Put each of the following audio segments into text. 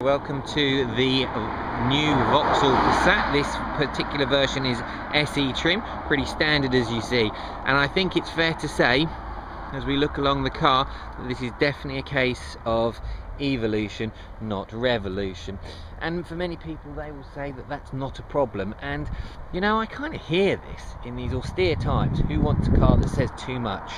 Welcome to the new Vauxhall Passat. This particular version is SE trim, pretty standard as you see. And I think it's fair to say, as we look along the car, that this is definitely a case of evolution, not revolution. And for many people, they will say that that's not a problem. And you know, I kind of hear this in these austere times. Who wants a car that says too much?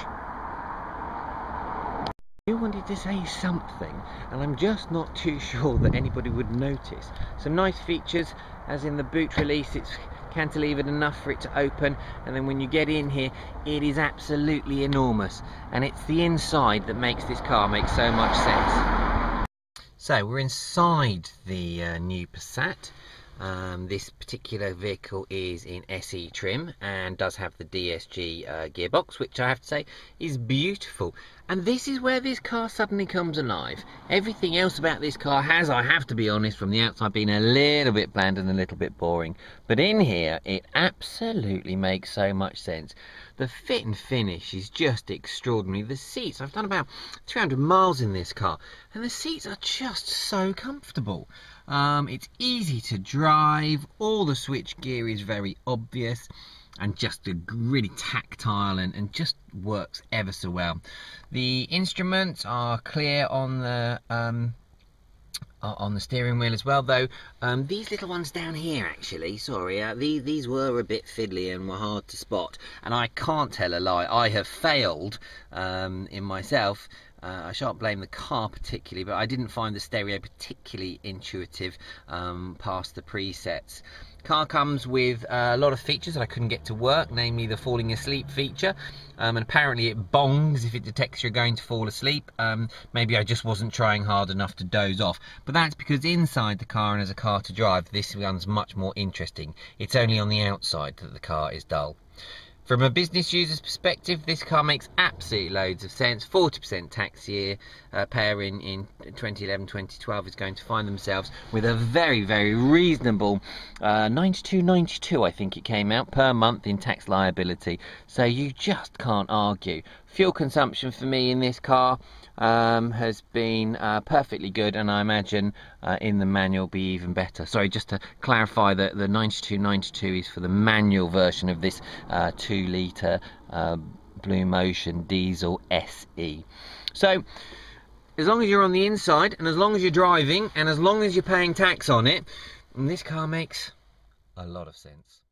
You wanted to say something, and I'm just not too sure that anybody would notice. Some nice features, as in the boot release, it's cantilevered enough for it to open, and then when you get in here, it is absolutely enormous, and it's the inside that makes this car make so much sense. So we're inside the new Passat. This particular vehicle is in SE trim and does have the DSG gearbox, which I have to say is beautiful. And this is where this car suddenly comes alive. Everything else about this car has, I have to be honest, from the outside been a little bit bland and a little bit boring. But in here, it absolutely makes so much sense. The fit and finish is just extraordinary. The seats, I've done about 300 miles in this car, and the seats are just so comfortable. It's easy to drive, all the switch gear is very obvious, and just really tactile and just works ever so well. The instruments are clear on the steering wheel as well, though these little ones down here, actually, sorry, these were a bit fiddly and were hard to spot, and I can't tell a lie, I have failed in myself. I shan't blame the car particularly, but I didn't find the stereo particularly intuitive past the presets. Car comes with a lot of features that I couldn't get to work, namely the falling asleep feature, and apparently it bongs if it detects you're going to fall asleep. Maybe I just wasn't trying hard enough to doze off, but that's because inside the car and as a car to drive, this one's much more interesting. It's only on the outside that the car is dull. From a business user's perspective, this car makes absolutely loads of sense. 40% tax year payer in 2011-2012 is going to find themselves with a very, very reasonable $92.92, I think it came out, per month in tax liability. So you just can't argue. Fuel consumption for me in this car has been perfectly good, and I imagine in the manual be even better. Sorry, just to clarify that the 92.92 is for the manual version of this 2-litre Blue Motion diesel SE. So as long as you're on the inside, and as long as you're driving, and as long as you're paying tax on it, this car makes a lot of sense.